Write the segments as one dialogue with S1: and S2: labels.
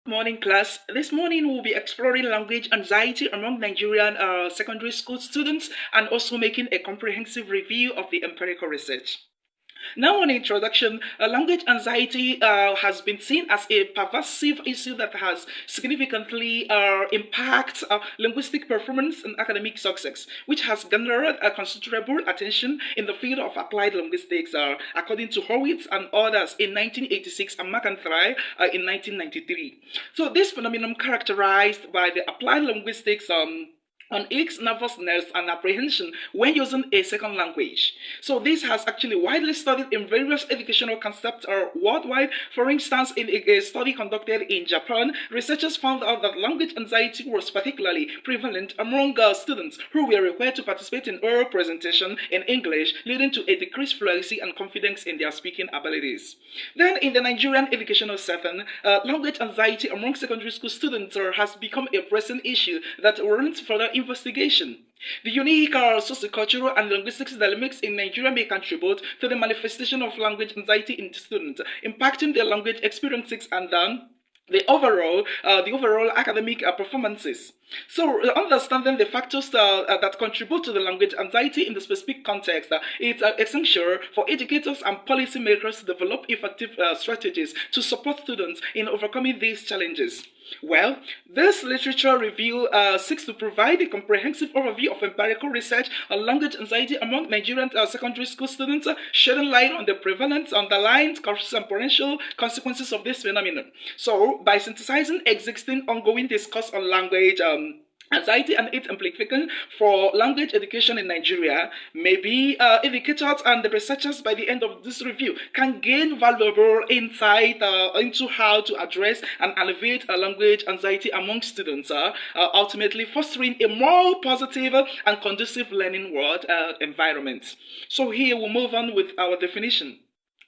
S1: Morning class. This morning we'll be exploring language anxiety among Nigerian secondary school students and also making a comprehensive review of the empirical research. Now, on introduction, language anxiety has been seen as a pervasive issue that has significantly impact linguistic performance and academic success, which has garnered considerable attention in the field of applied linguistics, according to Horwitz and others in 1986 and McIntyre in 1993. So, this phenomenon characterized by the applied linguistics on its nervousness and apprehension when using a second language. So this has actually widely studied in various educational concepts worldwide. For instance, in a study conducted in Japan, researchers found out that language anxiety was particularly prevalent among students who were required to participate in oral presentation in English, leading to a decreased fluency and confidence in their speaking abilities. Then in the Nigerian educational setting, language anxiety among secondary school students has become a pressing issue that warrants further investigation. The unique sociocultural and linguistic dynamics in Nigeria may contribute to the manifestation of language anxiety in students, impacting their language experiences and the overall academic performances. So, understanding the factors that contribute to the language anxiety in the specific context is essential for educators and policymakers to develop effective strategies to support students in overcoming these challenges. Well, this literature review seeks to provide a comprehensive overview of empirical research on language anxiety among Nigerian secondary school students, shedding light on the prevalent, underlying, causes, and potential consequences of this phenomenon. So, by synthesizing existing ongoing discourse on language, anxiety and its implications for language education in Nigeria, maybe educators and the researchers by the end of this review can gain valuable insight into how to address and alleviate language anxiety among students, ultimately fostering a more positive and conducive learning world environment. So here we'll move on with our definition.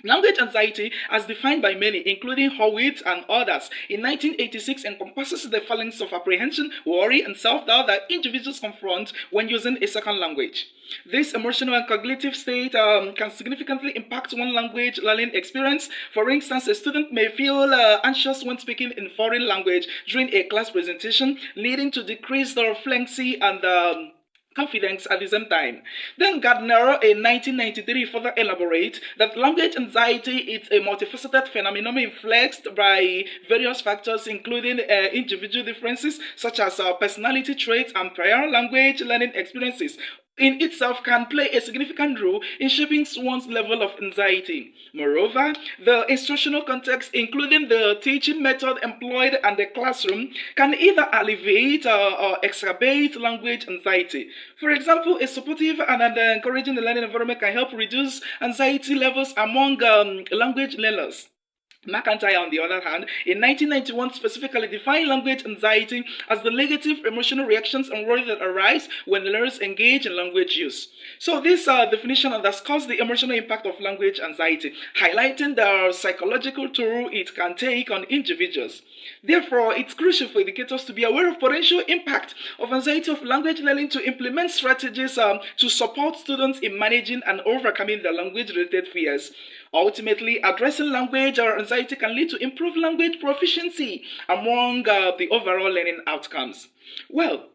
S1: Language anxiety, as defined by many, including Horwitz and others, in 1986 encompasses the feelings of apprehension, worry, and self-doubt that individuals confront when using a second language. This emotional and cognitive state can significantly impact one language learning experience. For instance, a student may feel anxious when speaking in foreign language during a class presentation, leading to decreased fluency and confidence at the same time. Then Gardner in 1993 further elaborate that language anxiety is a multifaceted phenomenon influenced by various factors including individual differences such as personality traits and prior language learning experiences in itself can play a significant role in shaping one's level of anxiety. Moreover, the instructional context, including the teaching method employed and the classroom, can either alleviate or exacerbate language anxiety. For example, a supportive and encouraging learning environment can help reduce anxiety levels among language learners. McIntyre, on the other hand, in 1991 specifically defined language anxiety as the negative emotional reactions and worry that arise when learners engage in language use. So this definition underscores the emotional impact of language anxiety, highlighting the psychological toll it can take on individuals. Therefore, it's crucial for educators to be aware of potential impact of anxiety of language learning to implement strategies to support students in managing and overcoming their language-related fears. Ultimately, addressing language or anxiety can lead to improved language proficiency among the overall learning outcomes. Well,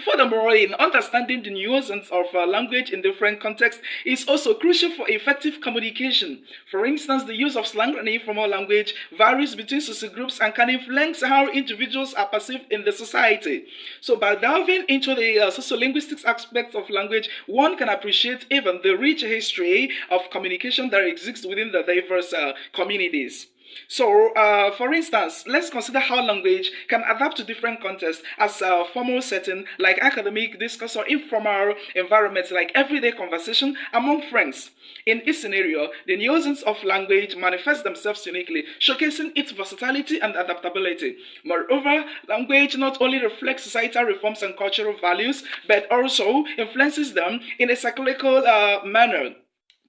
S1: furthermore, in understanding the nuances of language in different contexts is also crucial for effective communication. For instance, the use of slang and informal language varies between social groups and can influence how individuals are perceived in the society. So by delving into the sociolinguistics aspects of language, one can appreciate even the rich history of communication that exists within the diverse communities. So, for instance, let's consider how language can adapt to different contexts as a formal setting like academic discourse or informal environments like everyday conversation among friends. In this scenario, the nuances of language manifest themselves uniquely, showcasing its versatility and adaptability. Moreover, language not only reflects societal reforms and cultural values, but also influences them in a cyclical manner.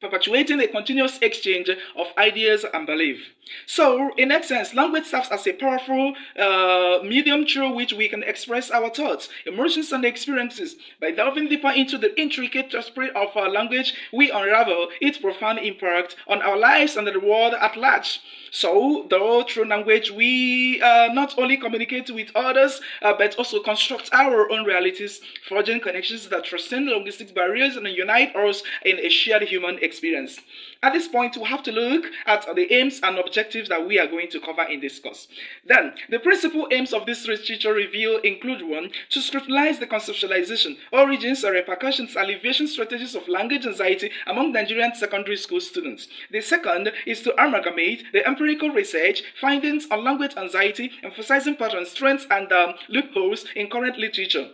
S1: perpetuating a continuous exchange of ideas and belief. So, in essence, language serves as a powerful medium through which we can express our thoughts, emotions, and experiences. By delving deeper into the intricate tapestry of our language, we unravel its profound impact on our lives and the world at large. So, though through language, we not only communicate with others, but also construct our own realities, forging connections that transcend linguistic barriers and unite us in a shared human experience. At this point, we have to look at the aims and objectives that we are going to cover in this course. Then, the principal aims of this literature review include: 1. To scrutinize the conceptualization, origins, repercussions, alleviation strategies of language anxiety among Nigerian secondary school students. The second is to amalgamate the empirical research findings on language anxiety, emphasizing patterns, strengths, and loopholes in current literature.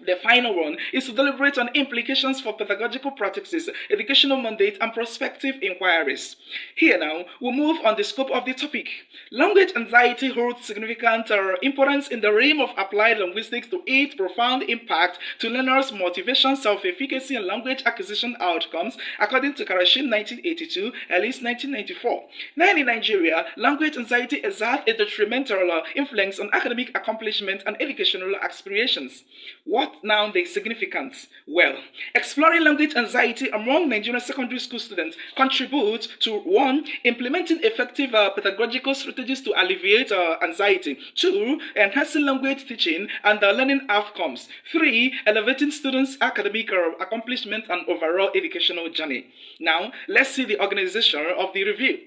S1: The final one is to deliberate on implications for pedagogical practices, educational mandate, and prospective inquiries. Here now, we'll move on the scope of the topic. Language anxiety holds significant importance in the realm of applied linguistics to its profound impact to learners' motivation, self-efficacy, and language acquisition outcomes, according to Karashin 1982, Ellis 1994. Now in Nigeria, language anxiety exerts a detrimental influence on academic accomplishment and educational aspirations. What now the significance? Well, exploring language anxiety among Nigerian secondary school students contributes to: 1. Implementing effective pedagogical strategies to alleviate anxiety; 2. Enhancing language teaching and learning outcomes; 3. Elevating students' academic accomplishment and overall educational journey. Now, let's see the organization of the review.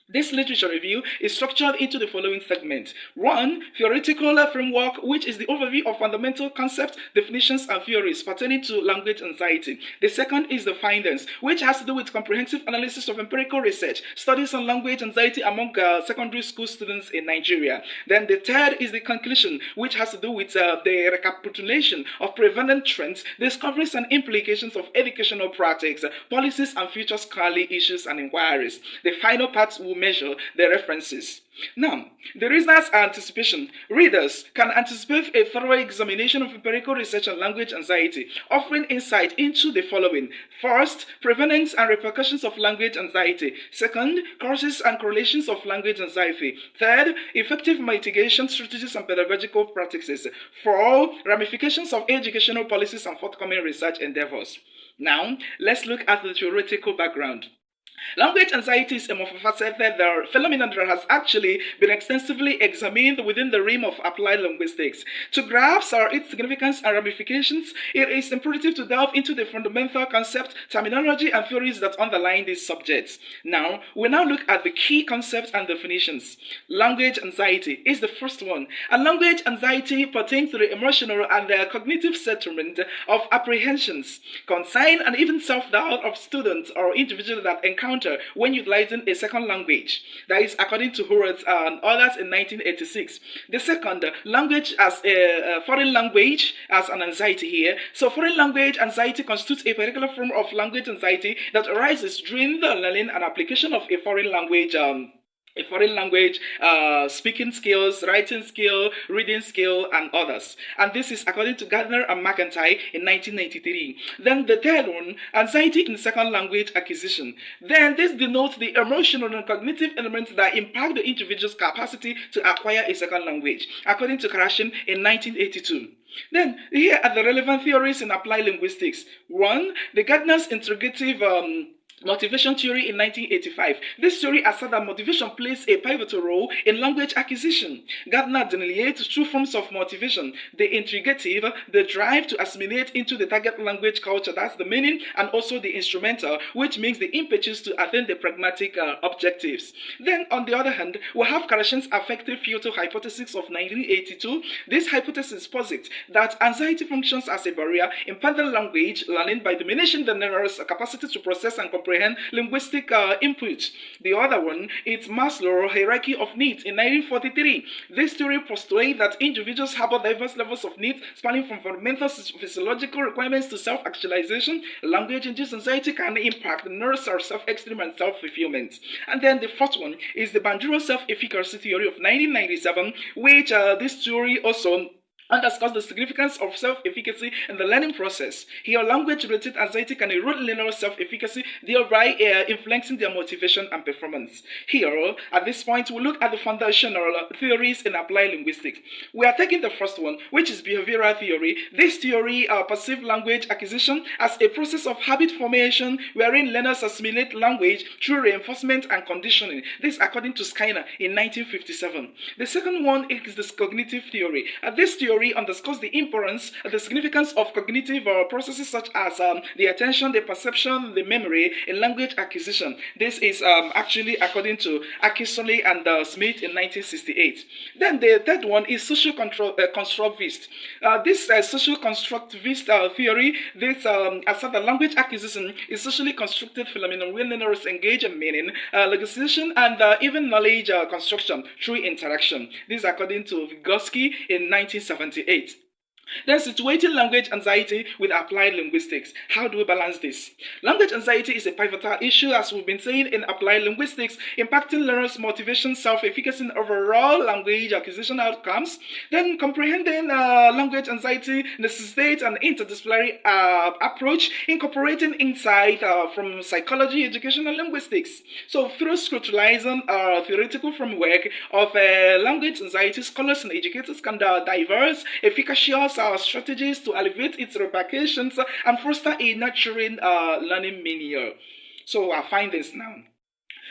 S1: This literature review is structured into the following segments. 1. Theoretical framework, which is the overview of fundamental concepts, definitions, and theories pertaining to language anxiety. The second is the findings, which has to do with comprehensive analysis of empirical research, studies on language anxiety among secondary school students in Nigeria. Then the third is the conclusion, which has to do with the recapitulation of prevalent trends, discoveries, and implications of educational practice, policies, and future scholarly issues and inquiries. The final part will measure the references. Now, the reader's anticipation. Readers can anticipate a thorough examination of empirical research on language anxiety, offering insight into the following. First, prevalence and repercussions of language anxiety. Second, causes and correlations of language anxiety. Third, effective mitigation strategies and pedagogical practices. 4. Ramifications of educational policies and forthcoming research endeavors. Now, let's look at the theoretical background. Language anxiety is a multifaceted phenomenon that has actually been extensively examined within the realm of applied linguistics. To grasp its significance and ramifications, it is imperative to delve into the fundamental concept, terminology, and theories that underlie these subjects. Now, we now look at the key concepts and definitions. Language anxiety is the first one. And language anxiety pertains to the emotional and cognitive settlement of apprehensions, concern, and even self-doubt of students or individuals that encounter when utilizing a second language. That is according to Horace and others in 1986. The second, language as a foreign language as an anxiety here. So foreign language anxiety constitutes a particular form of language anxiety that arises during the learning and application of a foreign language speaking skills, writing skill, reading skill, and others. And this is according to Gardner and McIntyre in 1993. Then the third one, anxiety in second language acquisition. Then this denotes the emotional and cognitive elements that impact the individual's capacity to acquire a second language, according to Karashin in 1982. Then, here are the relevant theories in applied linguistics. 1. The Gardner's integrative motivation theory in 1985. This theory asserts that motivation plays a pivotal role in language acquisition. Gardner delineates two forms of motivation: the integrative, the drive to assimilate into the target language culture, that's the meaning, and also the instrumental, which means the impetus to attain the pragmatic objectives. Then, on the other hand, we have Karashin's affective filter hypothesis of 1982. This hypothesis posits that anxiety functions as a barrier impeding language learning by diminishing the learner's capacity to process and comprehend linguistic input. The other one is Maslow's hierarchy of needs in 1943. This theory postulates that individuals have diverse levels of needs spanning from fundamental physiological requirements to self-actualization. Language-induced anxiety can impact the nerves or self-esteem and self-fulfillment. And then the fourth one is the Banjuro self-efficacy theory of 1997, which this theory also underscores the significance of self-efficacy in the learning process. Here, language-related anxiety can erode learners' self-efficacy, thereby influencing their motivation and performance. Here, at this point, we look at the foundational theories in applied linguistics. We are taking the first one, which is behavioral theory. This theory perceives language acquisition as a process of habit formation wherein learners assimilate language through reinforcement and conditioning. This according to Skinner in 1957. The second one is the cognitive theory. This theory underscores the importance, the significance of cognitive processes such as the attention, the perception, the memory in language acquisition. This is actually according to Akisole and Smith in 1968. Then the third one is social constructivist. This social constructivist theory, this asserts that language acquisition is socially constructed phenomenon where learners engage in meaning, legislation, and even knowledge construction through interaction. This is according to Vygotsky in 1978. Then situating language anxiety with applied linguistics. How do we balance this? Language anxiety is a pivotal issue, as we've been saying, in applied linguistics, impacting learners' motivation, self-efficacy, and overall language acquisition outcomes. Then comprehending language anxiety necessitates an interdisciplinary approach, incorporating insight from psychology, education, and linguistics. So through scrutinizing theoretical framework of language anxiety, scholars and educators can diverse efficacious strategies to alleviate its repercussions and foster a nurturing learning milieu. So our findings now.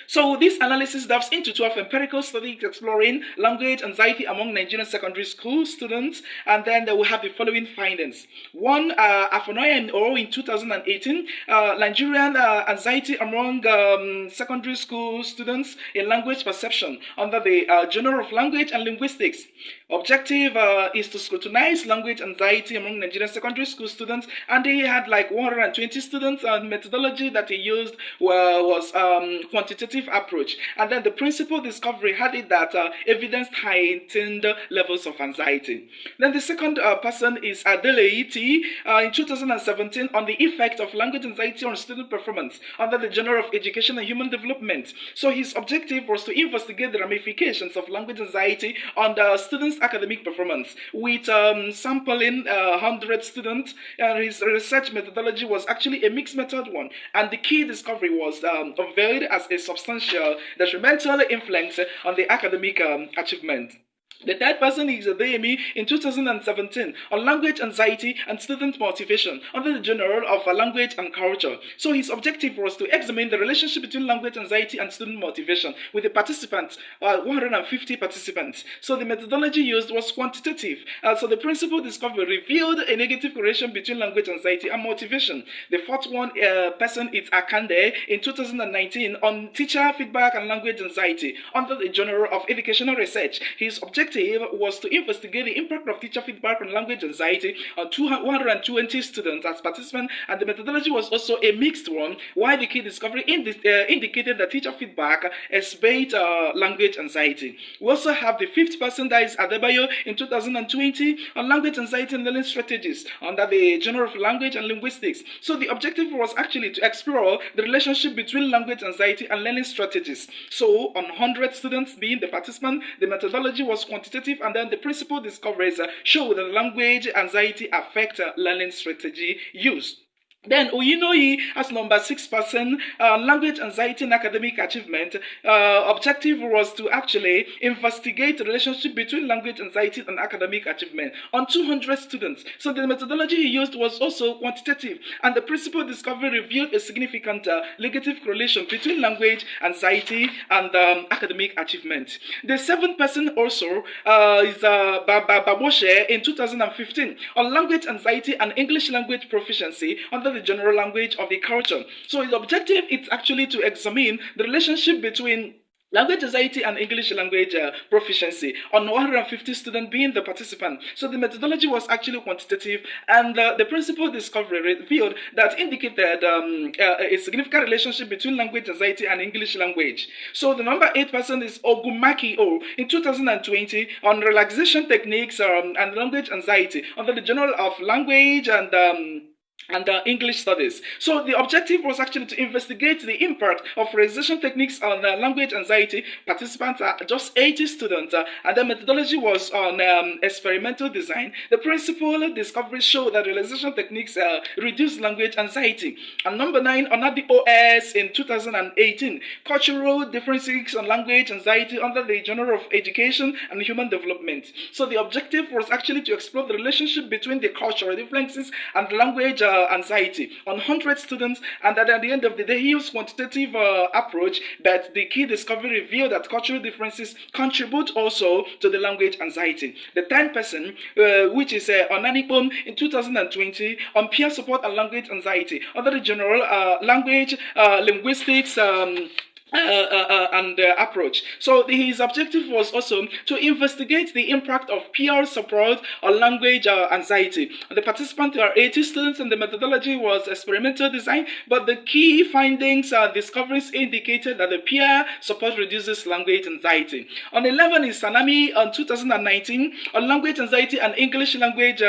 S1: So this analysis delves into 12 empirical studies exploring language anxiety among Nigerian secondary school students, and then they will have the following findings. One, Afenoya in 2018, Nigerian anxiety among secondary school students in language perception under the Journal of Language and Linguistics. Objective is to scrutinize language anxiety among Nigerian secondary school students, and they had like 120 students, and methodology that he used was quantitative approach. And then the principal discovery had it that evidenced heightened levels of anxiety. Then the second person is Adeleiti in 2017 on the effect of language anxiety on student performance under the Journal of Education and Human Development. So his objective was to investigate the ramifications of language anxiety on the students' academic performance with sampling 100 students. His research methodology was actually a mixed method one, and the key discovery was unveiled as a substantial detrimental influence on the academic achievement. The third person is Adeyemi in 2017 on language anxiety and student motivation under the Journal of Language and Culture. So his objective was to examine the relationship between language anxiety and student motivation with the participants, 150 participants. So the methodology used was quantitative. So the principal discovery revealed a negative correlation between language anxiety and motivation. The fourth one person is Akande in 2019 on teacher feedback and language anxiety under the Journal of Educational Research. His objective was to investigate the impact of teacher feedback on language anxiety on 120 students as participants, and the methodology was also a mixed one, while the key discovery indicated that teacher feedback explained language anxiety. We also have the fifth person, that is Adebayo in 2020 on language anxiety and learning strategies under the Journal of Language and Linguistics. So the objective was actually to explore the relationship between language anxiety and learning strategies. So on 100 students being the participant, the methodology was quantitative, and then the principal discoveries show that language anxiety affect learning strategy use. Then Oyinoyi as number 6 person, language anxiety and academic achievement. Objective was to actually investigate the relationship between language anxiety and academic achievement on 200 students. So the methodology he used was also quantitative, and the principal discovery revealed a significant negative correlation between language anxiety and academic achievement. The 7th person also is Baboshe in 2015 on language anxiety and English language proficiency under the general language of the culture. So his objective is actually to examine the relationship between language anxiety and English language proficiency on 150 students being the participant. So the methodology was actually quantitative, and the principal discovery revealed that indicated a significant relationship between language anxiety and English language. So the number 8 person is Ogumaki O in 2020 on relaxation techniques and language anxiety under the Journal of Language and and English studies. So the objective was actually to investigate the impact of realization techniques on language anxiety. Participants are just 80 students, and the methodology was on experimental design. The principal discoveries show that realization techniques reduce language anxiety. And number 9, under the OS in 2018, cultural differences on language anxiety under the Journal of Education and Human Development. So the objective was actually to explore the relationship between the cultural differences and language anxiety on 100 students, and at the end of the day he used quantitative approach, but the key discovery revealed that cultural differences contribute also to the language anxiety. The 10% which is Onanipon in 2020 on peer support and language anxiety under the general language linguistics and approach. So his objective was also to investigate the impact of peer support on language anxiety. The participants are 80 students, and the methodology was experimental design, but the key findings discoveries indicated that the peer support reduces language anxiety. On 11 is Sanami on 2019 on language anxiety and English language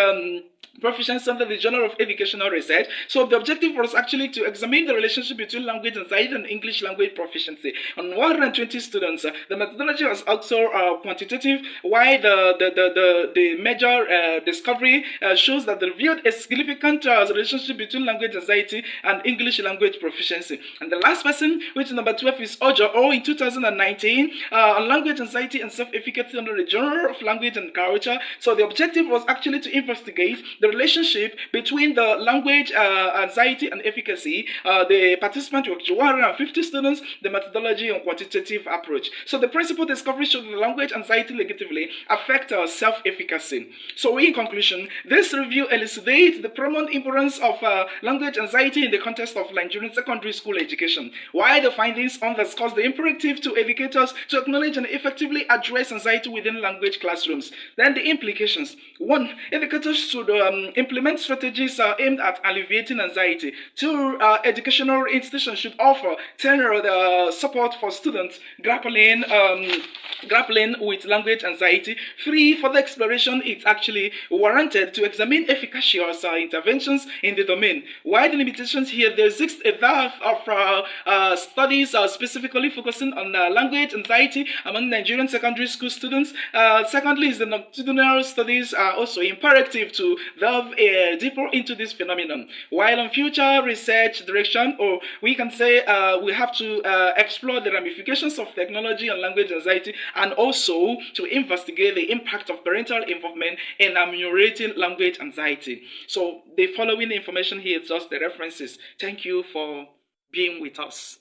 S1: proficiency under the Journal of Educational Research. So the objective was actually to examine the relationship between language anxiety and English language proficiency. On 120 students, the methodology was also quantitative, while the major discovery shows that they revealed a significant relationship between language anxiety and English language proficiency. And the last person, which is number 12, is Ojo in 2019 on language anxiety and self-efficacy under the Journal of Language and Culture. So the objective was actually to investigate the relationship between the language anxiety and efficacy. The participants were 150 students, the methodology and quantitative approach. So the principal discovery showed that language anxiety negatively affect self-efficacy. So in conclusion, this review elucidates the prominent importance of language anxiety in the context of Nigerian secondary school education, while the findings underscore the imperative to educators to acknowledge and effectively address anxiety within language classrooms. Then the implications. 1. Educators should implement strategies aimed at alleviating anxiety. 2. Educational institutions should offer tailored support for students grappling with language anxiety. 3. Further exploration is actually warranted to examine efficacious interventions in the domain. While the limitations here, there exists a dearth of studies specifically focusing on language anxiety among Nigerian secondary school students. Secondly, is the longitudinal studies are also imperative to delve deeper into this phenomenon. While on future research direction, or we can say we have to explore the ramifications of technology and language anxiety, and also to investigate the impact of parental involvement in ameliorating language anxiety. So the following information here is just the references. Thank you for being with us.